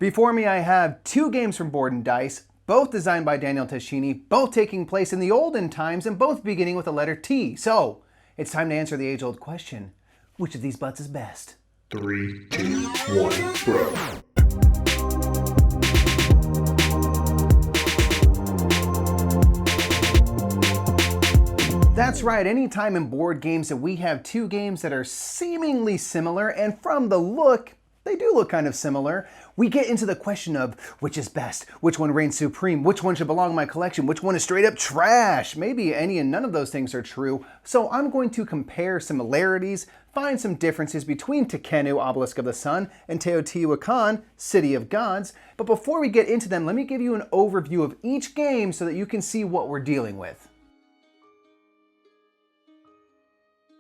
Before me I have two games from Board and Dice, both designed by Daniel Tascini, both taking place in the olden times and both beginning with the letter T. So, it's time to answer the age-old question, which of these butts is best? 3, 2, 1, bro. That's right, anytime in board games that we have two games that are seemingly similar, and from the look, they do look kind of similar, we get into the question of which is best, which one reigns supreme, which one should belong in my collection, which one is straight up trash. Maybe any and none of those things are true, so I'm going to compare similarities, find some differences between Tekhenu, Obelisk of the Sun, and Teotihuacan, City of Gods. But before we get into them, let me give you an overview of each game so that you can see what we're dealing with.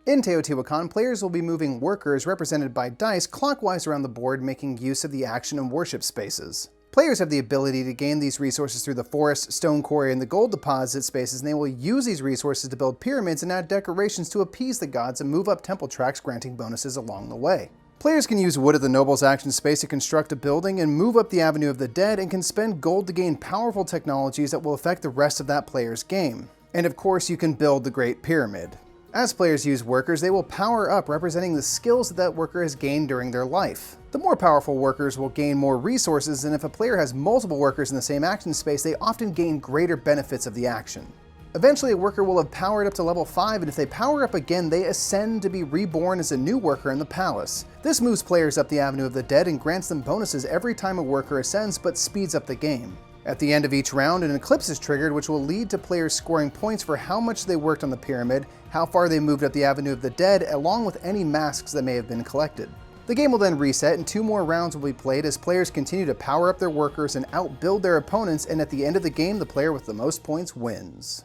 In Teotihuacan, players will be moving workers represented by dice clockwise around the board, making use of the action and worship spaces. Players have the ability to gain these resources through the forest, stone quarry, and the gold deposit spaces, and they will use these resources to build pyramids and add decorations to appease the gods and move up temple tracks, granting bonuses along the way. Players can use wood at the Noble's action space to construct a building and move up the Avenue of the Dead, and can spend gold to gain powerful technologies that will affect the rest of that player's game. And of course, you can build the Great Pyramid. As players use workers, they will power up, representing the skills that worker has gained during their life. The more powerful workers will gain more resources, and if a player has multiple workers in the same action space, they often gain greater benefits of the action. Eventually, a worker will have powered up to level 5, and if they power up again, they ascend to be reborn as a new worker in the palace. This moves players up the Avenue of the Dead and grants them bonuses every time a worker ascends, but speeds up the game. At the end of each round, an eclipse is triggered, which will lead to players scoring points for how much they worked on the pyramid, how far they moved up the Avenue of the Dead, along with any masks that may have been collected. The game will then reset, and 2 more rounds will be played as players continue to power up their workers and outbuild their opponents, and at the end of the game, the player with the most points wins.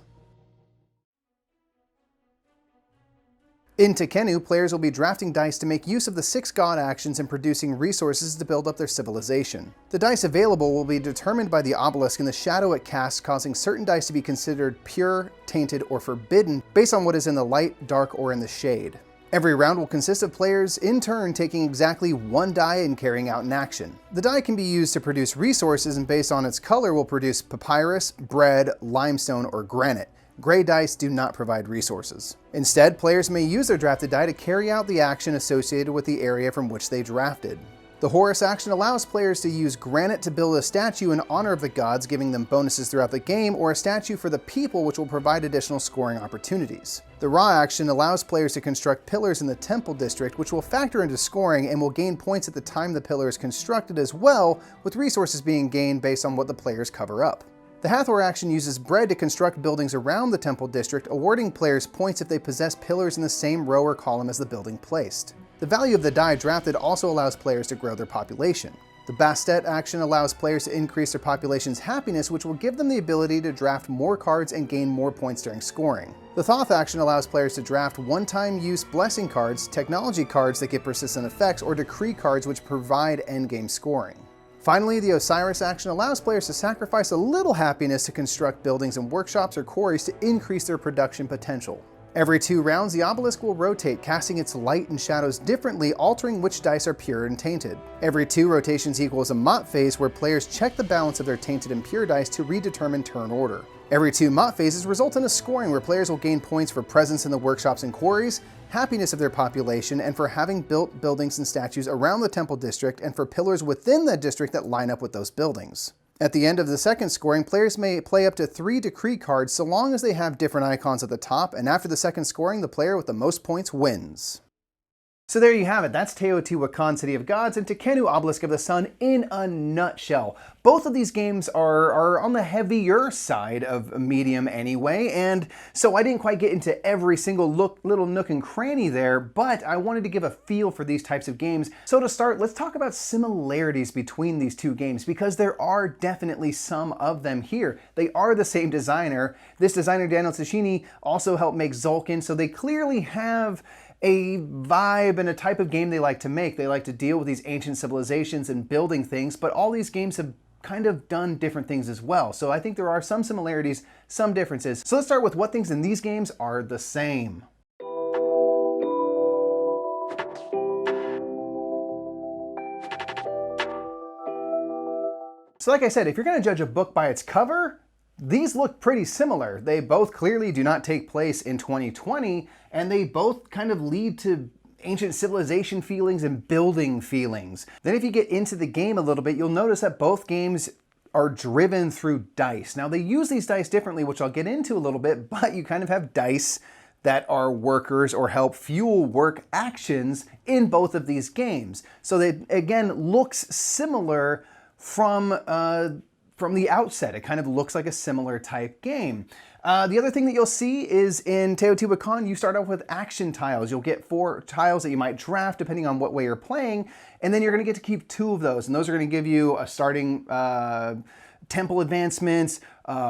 In Tekhenu, players will be drafting dice to make use of the 6 god actions and producing resources to build up their civilization. The dice available will be determined by the obelisk and the shadow it casts, causing certain dice to be considered pure, tainted, or forbidden based on what is in the light, dark, or in the shade. Every round will consist of players in turn taking exactly 1 die and carrying out an action. The die can be used to produce resources, and based on its color will produce papyrus, bread, limestone, or granite. Gray dice do not provide resources. Instead, players may use their drafted die to carry out the action associated with the area from which they drafted. The Horus action allows players to use granite to build a statue in honor of the gods, giving them bonuses throughout the game, or a statue for the people, which will provide additional scoring opportunities. The Ra action allows players to construct pillars in the temple district, which will factor into scoring and will gain points at the time the pillar is constructed as well, with resources being gained based on what the players cover up. The Hathor action uses bread to construct buildings around the temple district, awarding players points if they possess pillars in the same row or column as the building placed. The value of the die drafted also allows players to grow their population. The Bastet action allows players to increase their population's happiness, which will give them the ability to draft more cards and gain more points during scoring. The Thoth action allows players to draft one-time use blessing cards, technology cards that give persistent effects, or decree cards which provide endgame scoring. Finally, the Osiris action allows players to sacrifice a little happiness to construct buildings and workshops or quarries to increase their production potential. Every 2 rounds, the obelisk will rotate, casting its light and shadows differently, altering which dice are pure and tainted. Every 2 rotations equals a Mott phase, where players check the balance of their tainted and pure dice to redetermine turn order. Every 2 Mott phases result in a scoring where players will gain points for presence in the workshops and quarries, happiness of their population, and for having built buildings and statues around the temple district, and for pillars within that district that line up with those buildings. At the end of the second scoring, players may play up to 3 decree cards so long as they have different icons at the top, and after the second scoring, the player with the most points wins. So there you have it, that's Teotihuacan, City of Gods, and Tekhenu, Obelisk of the Sun in a nutshell. Both of these games are on the heavier side of medium anyway, and so I didn't quite get into every single little nook and cranny there, but I wanted to give a feel for these types of games. So to start, let's talk about similarities between these two games, because there are definitely some of them here. They are the same designer. This designer, Daniel Tascini, also helped make Tzolk'in, so they clearly have a vibe and a type of game they like to make. They like to deal with these ancient civilizations and building things, but all these games have kind of done different things as well. So I think there are some similarities, some differences. So let's start with what things in these games are the same. So like I said, if you're going to judge a book by its cover, these look pretty similar. They both clearly do not take place in 2020, and they both kind of lead to ancient civilization feelings and building feelings. Then if you get into the game a little bit, you'll notice that both games are driven through dice. Now they use these dice differently, which I'll get into a little bit, but you kind of have dice that are workers or help fuel work actions in both of these games. So they, again, looks similar from the outset. It kind of looks like a similar type game. The other thing that you'll see is in Teotihuacan, you start off with action tiles. You'll get 4 tiles that you might draft depending on what way you're playing, and then you're going to get to keep 2 of those, and those are going to give you a starting temple advancements,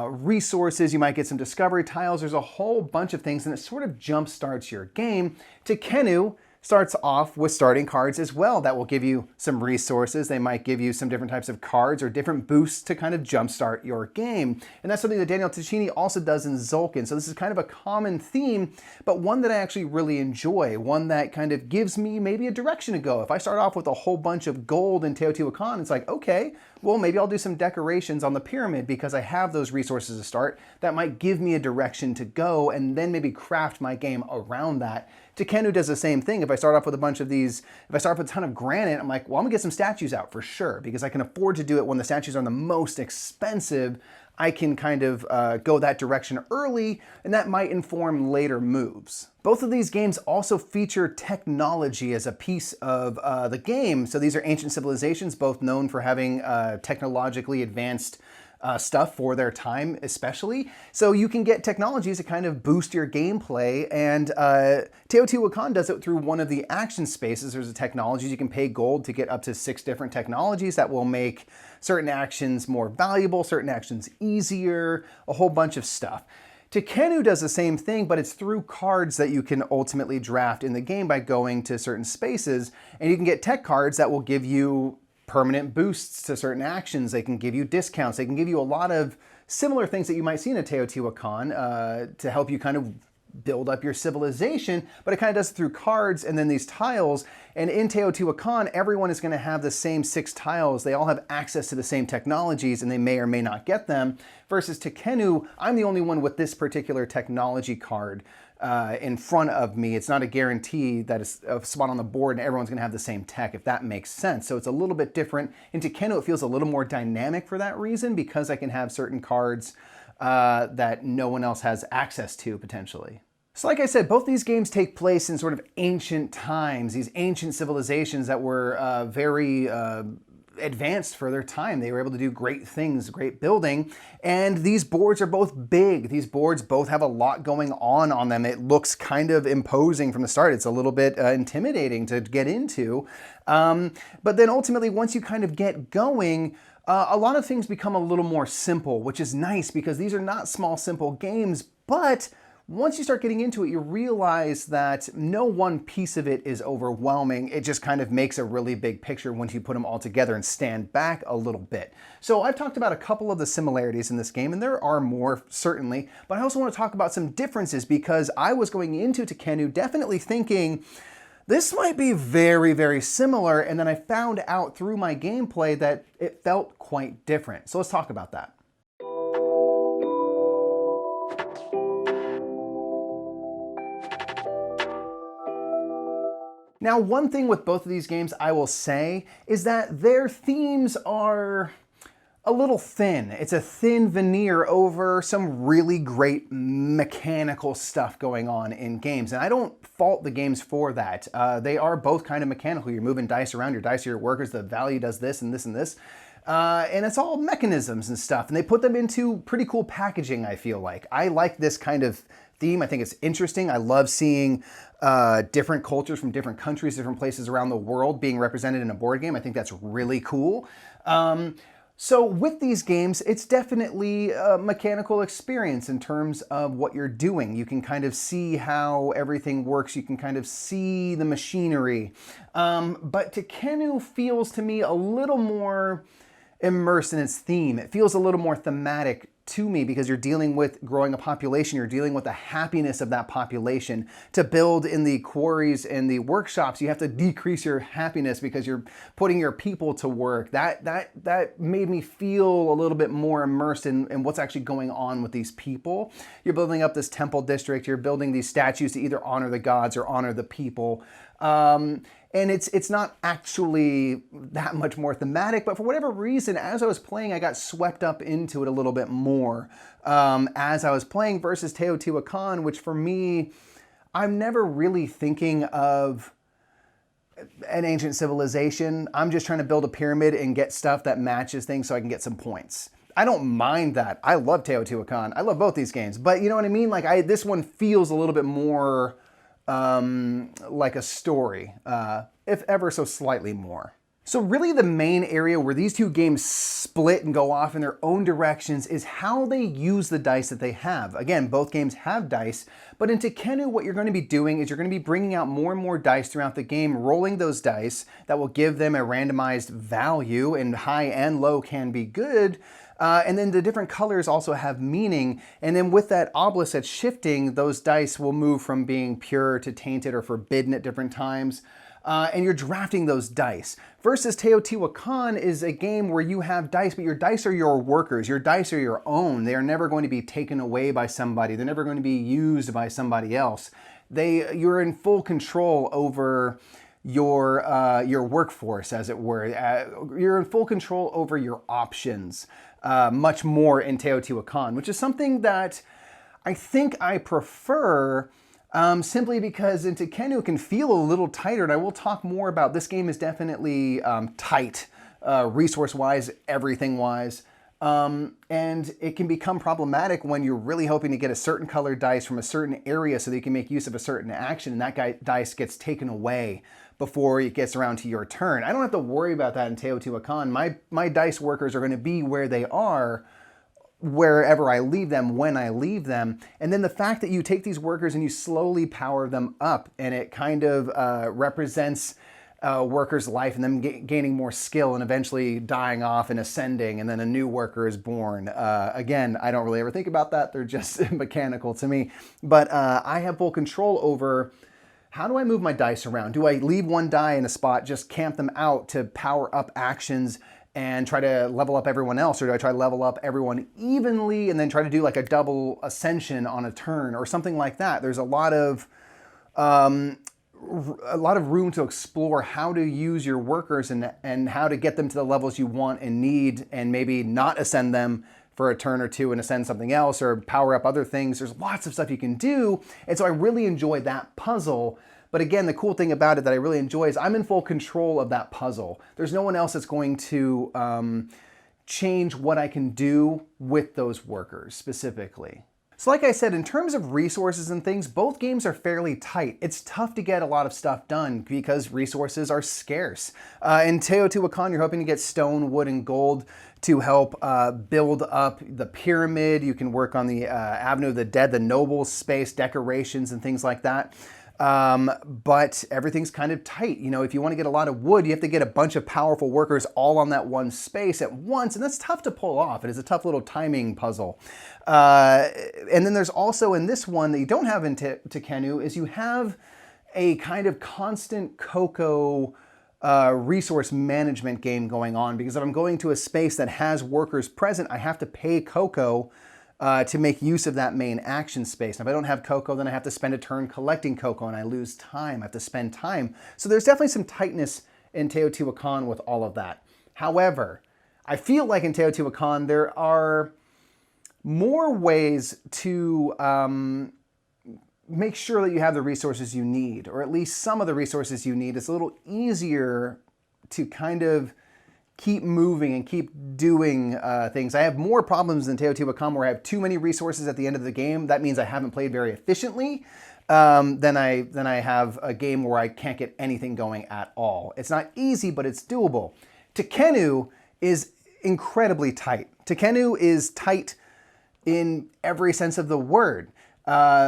resources. You might get some discovery tiles. There's a whole bunch of things, and it sort of jump starts your game. Tekhenu starts off with starting cards as well that will give you some resources. They might give you some different types of cards or different boosts to kind of jumpstart your game. And that's something that Daniel Ticini also does in Tzolk'in. So this is kind of a common theme, but one that I actually really enjoy, one that kind of gives me maybe a direction to go. If I start off with a whole bunch of gold in Teotihuacan, it's like, okay, well, maybe I'll do some decorations on the pyramid because I have those resources to start. That might give me a direction to go and then maybe craft my game around that. Tekhenu does the same thing. If I start off with a bunch of these, if I start off with a ton of granite, I'm like, well, I'm gonna get some statues out for sure because I can afford to do it when the statues are the most expensive. I can kind of go that direction early, and that might inform later moves. Both of these games also feature technology as a piece of the game. So these are ancient civilizations, both known for having technologically advanced stuff for their time especially. So you can get technologies to kind of boost your gameplay, and Teotihuacan does it through one of the action spaces. There's a technologies, you can pay gold to get up to 6 different technologies that will make certain actions more valuable, certain actions easier, a whole bunch of stuff. Tekhenu does the same thing, but it's through cards that you can ultimately draft in the game by going to certain spaces, and you can get tech cards that will give you permanent boosts to certain actions. They can give you discounts. They can give you a lot of similar things that you might see in a Teotihuacan to help you kind of build up your civilization, but it kind of does it through cards and then these tiles. And in Teotihuacan, everyone is going to have the same 6 tiles. They all have access to the same technologies, and they may or may not get them. Versus Tekhenu, I'm the only one with this particular technology card in front of me. It's not a guarantee that it's a spot on the board and everyone's gonna have the same tech, if that makes sense. So it's a little bit different. In Tekhenu, it feels a little more dynamic for that reason because I can have certain cards that no one else has access to potentially. So like I said, both these games take place in sort of ancient times, these ancient civilizations that were very advanced for their time. They were able to do great things, great building, and these boards are both big. These boards both have a lot going on them. It looks kind of imposing from the start. It's a little bit intimidating to get into, but then ultimately once you kind of get going, a lot of things become a little more simple, which is nice because these are not small, simple games, but once you start getting into it, you realize that no one piece of it is overwhelming. It just kind of makes a really big picture once you put them all together and stand back a little bit. So I've talked about a couple of the similarities in this game, and there are more certainly, but I also want to talk about some differences because I was going into Tekhenu definitely thinking, this might be very, very similar, and then I found out through my gameplay that it felt quite different. So let's talk about that. Now, one thing with both of these games I will say is that their themes are a little thin. It's a thin veneer over some really great mechanical stuff going on in games. And I don't fault the games for that. They are both kind of mechanical. You're moving dice around, your dice are your workers, the value does this and this and this. And it's all mechanisms and stuff. And they put them into pretty cool packaging, I feel like. I like this kind of theme. I think it's interesting. I love seeing different cultures from different countries, different places around the world being represented in a board game. I think that's really cool. So with these games, it's definitely a mechanical experience in terms of what you're doing. You can kind of see how everything works. You can kind of see the machinery. But Tekhenu feels to me a little more immersed in its theme. It feels a little more thematic to me because you're dealing with growing a population, you're dealing with the happiness of that population. To build in the quarries and the workshops, you have to decrease your happiness because you're putting your people to work. That made me feel a little bit more immersed in what's actually going on with these people. You're building up this temple district, you're building these statues to either honor the gods or honor the people. And it's not actually that much more thematic, but for whatever reason, as I was playing, I got swept up into it a little bit more as I was playing versus Teotihuacan, which for me, I'm never really thinking of an ancient civilization. I'm just trying to build a pyramid and get stuff that matches things so I can get some points. I don't mind that. I love Teotihuacan. I love both these games, but you know what I mean? Like this one feels a little bit more like a story, if ever so slightly more. So really the main area where these two games split and go off in their own directions is how they use the dice that they have. Again, both games have dice, but in Tekhenu, what you're going to be doing is you're going to be bringing out more and more dice throughout the game, rolling those dice that will give them a randomized value, and high and low can be good. And then the different colors also have meaning. And then with that obelisk that's shifting, those dice will move from being pure to tainted or forbidden at different times. And you're drafting those dice. Versus Teotihuacan is a game where you have dice, but your dice are your workers. Your dice are your own. They are never going to be taken away by somebody. They're never going to be used by somebody else. You're in full control over your workforce, as it were. You're in full control over your options, much more in Teotihuacan, which is something that I think I prefer, simply because in Tekhenu it can feel a little tighter, and I will talk more about this game is definitely tight, resource-wise, everything-wise. And it can become problematic when you're really hoping to get a certain colored dice from a certain area so that you can make use of a certain action, and that dice gets taken away before it gets around to your turn. I don't have to worry about that in Teotihuacan. My dice workers are going to be where they are, wherever I leave them, when I leave them. And then the fact that you take these workers and you slowly power them up, and it kind of represents a worker's life and them gaining more skill and eventually dying off and ascending, and then a new worker is born. Again, I don't really ever think about that. They're just mechanical to me. But I have full control over how do I move my dice around? Do I leave one die in a spot, just camp them out to power up actions and try to level up everyone else? Or do I try to level up everyone evenly and then try to do like a double ascension on a turn or something like that? There's a lot of room to explore how to use your workers and how to get them to the levels you want and need, and maybe not ascend them for a turn or two and ascend something else or power up other things. There's lots of stuff you can do. And so I really enjoy that puzzle. But again, the cool thing about it that I really enjoy is I'm in full control of that puzzle. There's no one else that's going to change what I can do with those workers specifically. So like I said, in terms of resources and things, both games are fairly tight. It's tough to get a lot of stuff done because resources are scarce. In Teotihuacan, you're hoping to get stone, wood, and gold to help build up the pyramid. You can work on the Avenue of the Dead, the nobles space, decorations, and things like that. But everything's kind of tight. You know, if you want to get a lot of wood, you have to get a bunch of powerful workers all on that one space at once, and that's tough to pull off. It is a tough little timing puzzle. And then there's also in this one that you don't have in Tekhenu is you have a kind of constant cocoa resource management game going on, because if I'm going to a space that has workers present, I have to pay cocoa to make use of that main action space. Now, if I don't have cocoa, then I have to spend a turn collecting cocoa and I lose time. I have to spend time. So there's definitely some tightness in Teotihuacan with all of that. However, I feel like in Teotihuacan there are more ways to make sure that you have the resources you need, or at least some of the resources you need. It's a little easier to kind of keep moving and keep doing things. I have more problems than Teotihuacan where I have too many resources at the end of the game. That means I haven't played very efficiently than I have a game where I can't get anything going at all. It's not easy, but it's doable. Tekhenu is incredibly tight. Tekhenu is tight in every sense of the word.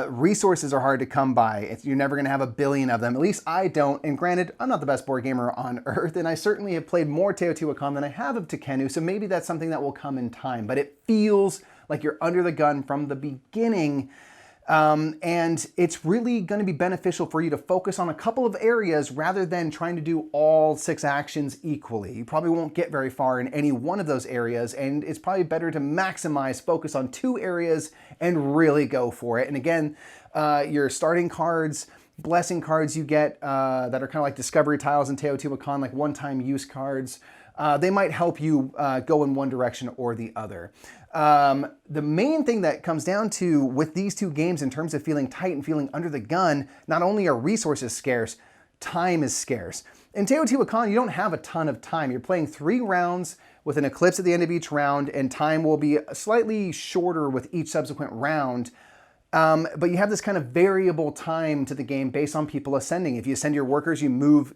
Resources are hard to come by. You're never going to have a billion of them. At least I don't. And granted, I'm not the best board gamer on earth, and I certainly have played more Teotihuacan than I have of Tekhenu, so maybe that's something that will come in time. But it feels like you're under the gun from the beginning. And it's really going to be beneficial for you to focus on a couple of areas rather than trying to do all 6 actions equally. You probably won't get very far in any one of those areas, and it's probably better to maximize focus on 2 areas and really go for it. And again, your starting cards, blessing cards you get that are kind of like discovery tiles in Teotihuacan, like one-time use cards, they might help you go in one direction or the other. The main thing that comes down to with these 2 games in terms of feeling tight and feeling under the gun, not only are resources scarce, time is scarce. In Teotihuacan, you don't have a ton of time. You're playing 3 rounds with an eclipse at the end of each round, and time will be slightly shorter with each subsequent round. But you have this kind of variable time to the game based on people ascending. If you ascend your workers, you move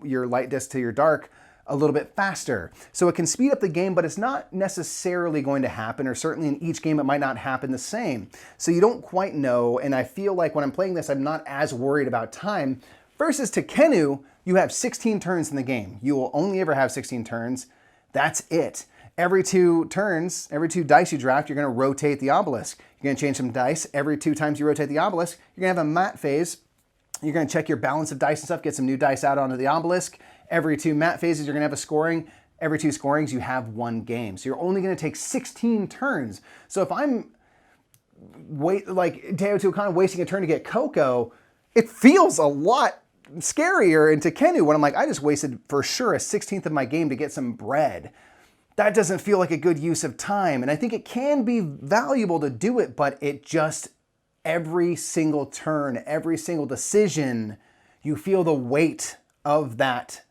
your light disc to your dark a little bit faster. So it can speed up the game, but it's not necessarily going to happen, or certainly in each game it might not happen the same. So you don't quite know, and I feel like when I'm playing this, I'm not as worried about time. Versus Tekhenu, you have 16 turns in the game. You will only ever have 16 turns. That's it. Every 2 turns, every 2 dice you draft, you're gonna rotate the obelisk. You're gonna change some dice. Every 2 times you rotate the obelisk, you're gonna have a mat phase. You're gonna check your balance of dice and stuff, get some new dice out onto the obelisk. Every 2 mat phases, you're gonna have a scoring. Every 2 scorings, you have 1 game. So you're only gonna take 16 turns. So if I'm like Teotihuacan wasting a turn to get cocoa, it feels a lot scarier in Tekhenu when I'm like, I just wasted for sure a 16th of my game to get some bread. That doesn't feel like a good use of time. And I think it can be valuable to do it, but it just, every single turn, every single decision, you feel the weight of that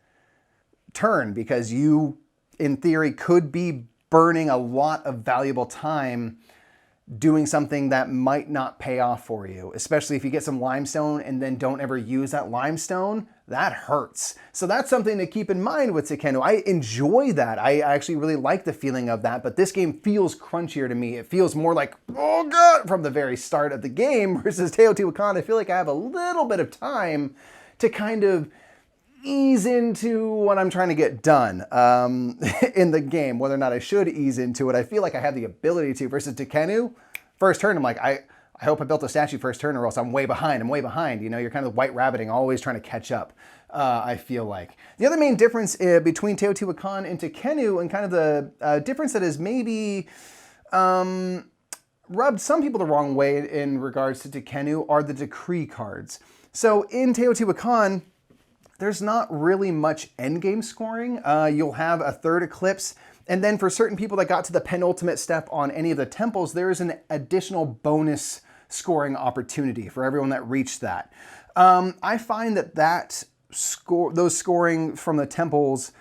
turn because you, in theory, could be burning a lot of valuable time doing something that might not pay off for you, especially if you get some limestone and then don't ever use that limestone. That hurts. So that's something to keep in mind with Tekhenu. I enjoy that. I actually really like the feeling of that, but this game feels crunchier to me. It feels more like, oh God, from the very start of the game versus Teotihuacan. I feel like I have a little bit of time to kind of ease into what I'm trying to get done in the game. Whether or not I should ease into it, I feel like I have the ability to. Versus Tekhenu, first turn, I'm like, I hope I built a statue first turn or else I'm way behind. I'm way behind. You know, you're kind of white rabbiting, always trying to catch up, I feel like. The other main difference between Teotihuacan and Tekhenu, and kind of the difference that is maybe rubbed some people the wrong way in regards to Tekhenu, are the decree cards. So in Teotihuacan, there's not really much endgame scoring. You'll have a 3rd eclipse, and then for certain people that got to the penultimate step on any of the temples, there is an additional bonus scoring opportunity for everyone that reached that. I find that those scoring from the temples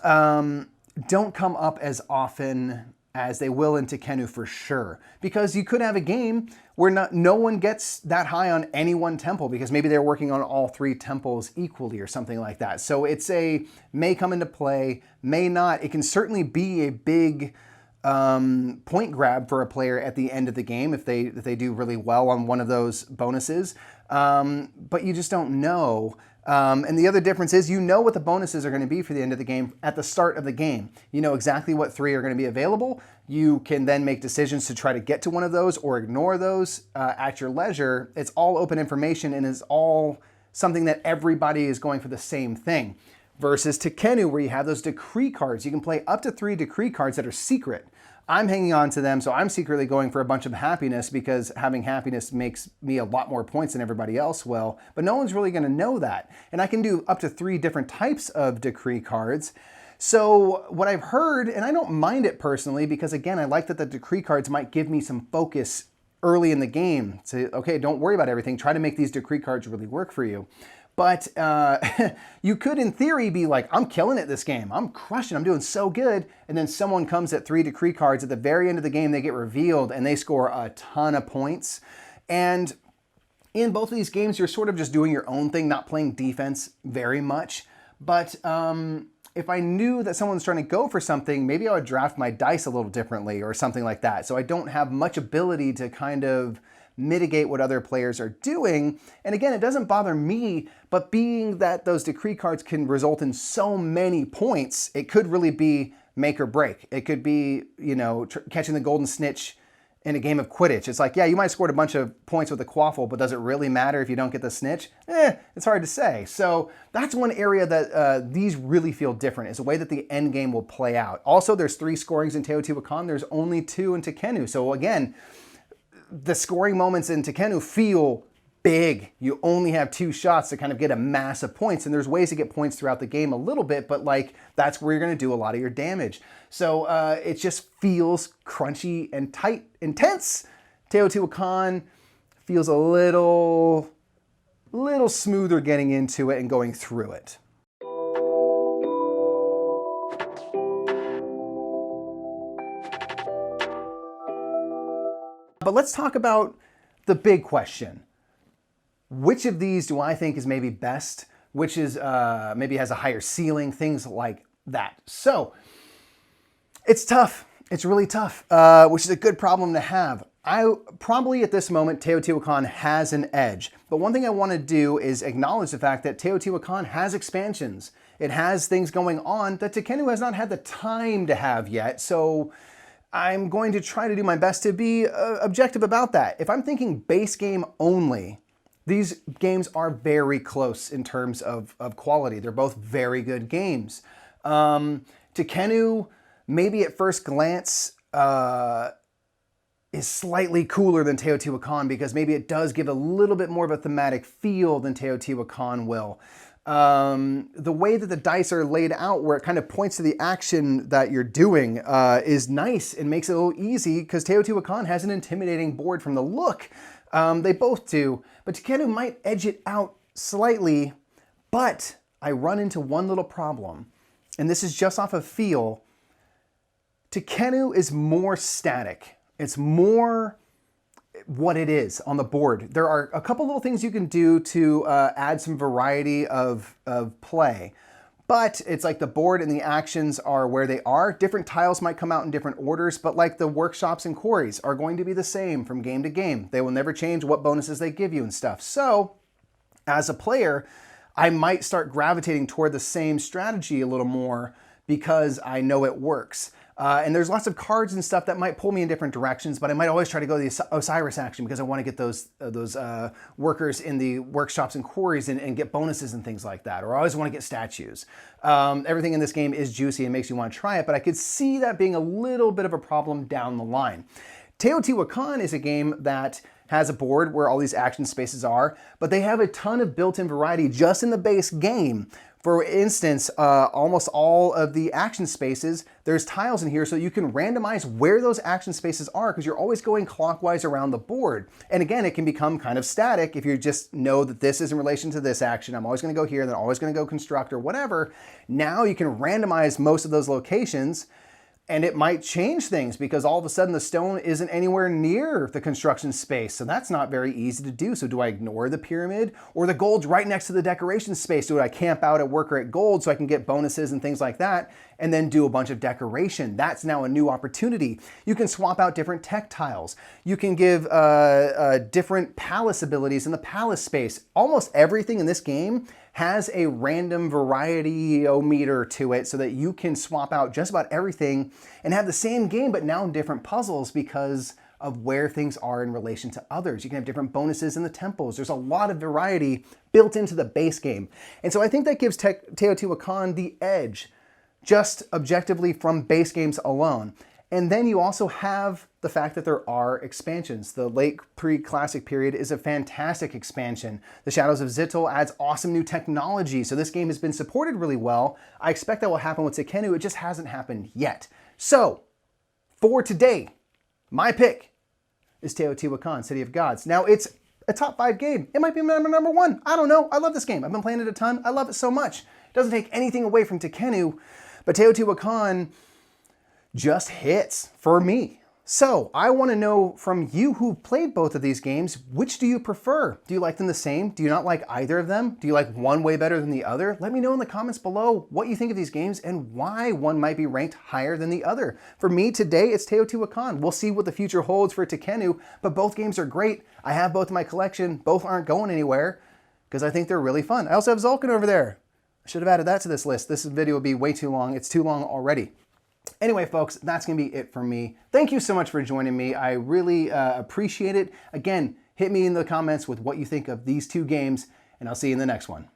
don't come up as often as they will in Tekhenu for sure. Because you could have a game where no one gets that high on any one temple because maybe they're working on all 3 temples equally or something like that. So it's may come into play, may not. It can certainly be a big point grab for a player at the end of the game if they do really well on one of those bonuses. But you just don't know. And the other difference is you know what the bonuses are going to be for the end of the game at the start of the game. You know exactly what 3 are going to be available. You can then make decisions to try to get to one of those or ignore those at your leisure. It's all open information and is all something that everybody is going for the same thing. Versus Tekhenu, where you have those decree cards. You can play up to 3 decree cards that are secret. I'm hanging on to them, so I'm secretly going for a bunch of happiness because having happiness makes me a lot more points than everybody else will, but no one's really gonna know that. And I can do up to 3 different types of decree cards. So what I've heard, and I don't mind it personally, because again, I like that the decree cards might give me some focus early in the game. Say, okay, don't worry about everything. Try to make these decree cards really work for you. But you could, in theory, be like, I'm killing it this game. I'm crushing. I'm doing so good. And then someone comes at 3 decree cards. At the very end of the game, they get revealed and they score a ton of points. And in both of these games, you're sort of just doing your own thing, not playing defense very much. But if I knew that someone's trying to go for something, maybe I would draft my dice a little differently or something like that. So I don't have much ability to kind of mitigate what other players are doing. And again, it doesn't bother me, but being that those decree cards can result in so many points, it could really be make or break. It could be, catching the golden snitch in a game of Quidditch. It's like, yeah, you might have scored a bunch of points with the quaffle, but does it really matter if you don't get the snitch? It's hard to say. So that's one area that these really feel different, is the way that the end game will play out. Also, there's 3 scorings in Teotihuacan. There's only 2 in Tekhenu. So again, the scoring moments in Tekhenu feel big. You only have 2 shots to kind of get a mass of points, and there's ways to get points throughout the game a little bit, but like that's where you're going to do a lot of your damage. So it just feels crunchy and tight, intense. Teotihuacan feels a little smoother getting into it and going through it. But let's talk about the big question. Which of these do I think is maybe best? Which is maybe has a higher ceiling? Things like that. So it's tough. It's really tough, which is a good problem to have. I probably at this moment, Teotihuacan has an edge. But one thing I want to do is acknowledge the fact that Teotihuacan has expansions. It has things going on that Tekhenu has not had the time to have yet. So I'm going to try to do my best to be objective about that. If I'm thinking base game only, these games are very close in terms of quality. They're both very good games. Tekhenu, maybe at first glance, is slightly cooler than Teotihuacan because maybe it does give a little bit more of a thematic feel than Teotihuacan will. The way that the dice are laid out, where it kind of points to the action that you're doing, is nice and makes it a little easy because Teotihuacan has an intimidating board from the look. They both do, but Tekhenu might edge it out slightly, but I run into one little problem, and this is just off of feel. Tekhenu is more static. It's more what it is on the board. There are a couple little things you can do to add some variety of play, but it's like the board and the actions are where they are. Different tiles might come out in different orders, but like the workshops and quarries are going to be the same from game to game. They will never change what bonuses they give you and stuff. So as a player, I might start gravitating toward the same strategy a little more because I know it works. And there's lots of cards and stuff that might pull me in different directions, but I might always try to go the Osiris action because I want to get those workers in the workshops and quarries and get bonuses and things like that. Or I always want to get statues. Everything in this game is juicy and makes you want to try it, but I could see that being a little bit of a problem down the line. Teotihuacan is a game that has a board where all these action spaces are, but they have a ton of built-in variety just in the base game. For instance, almost all of the action spaces, there's tiles in here so you can randomize where those action spaces are because you're always going clockwise around the board. And again, it can become kind of static if you just know that this is in relation to this action. I'm always going to go here, then always going to go construct or whatever. Now you can randomize most of those locations, and it might change things because all of a sudden the stone isn't anywhere near the construction space. So that's not very easy to do. So do I ignore the pyramid, or the gold's right next to the decoration space? Do I camp out at worker at gold so I can get bonuses and things like that and then do a bunch of decoration? That's now a new opportunity. You can swap out different tech tiles. You can give different palace abilities in the palace space. Almost everything in this game has a random variety-o-meter to it so that you can swap out just about everything and have the same game but now in different puzzles because of where things are in relation to others. You can have different bonuses in the temples. There's a lot of variety built into the base game. And so I think that gives Teotihuacan the edge just objectively from base games alone. And then you also have the fact that there are expansions. The late pre-classic period is a fantastic expansion. The Shadows of Zittel adds awesome new technology. So this game has been supported really well. I expect that will happen with Tekhenu. It just hasn't happened yet. So for today, my pick is Teotihuacan, City of Gods. Now it's a top 5 game. It might be number 1. I don't know. I love this game. I've been playing it a ton. I love it so much. It doesn't take anything away from Tekhenu, but Teotihuacan just hits for me. So, I want to know from you who've played both of these games, which do you prefer? Do you like them the same? Do you not like either of them? Do you like one way better than the other? Let me know in the comments below what you think of these games and why one might be ranked higher than the other. For me today, it's Teotihuacan. We'll see what the future holds for Tekhenu, but both games are great. I have both in my collection. Both aren't going anywhere because I think they're really fun. I also have Zulkin over there. I should have added that to this list. This video will be way too long. It's too long already. Anyway, folks, that's going to be it for me. Thank you so much for joining me. I really appreciate it. Again, hit me in the comments with what you think of these two games, and I'll see you in the next one.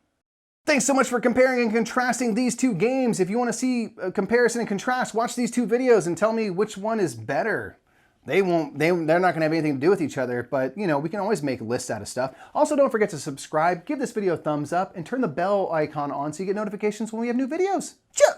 Thanks so much for comparing and contrasting these two games. If you want to see a comparison and contrast, watch these two videos and tell me which one is better. They're not going to have anything to do with each other, but you know, we can always make lists out of stuff. Also, don't forget to subscribe, give this video a thumbs up, and turn the bell icon on so you get notifications when we have new videos. Ciao!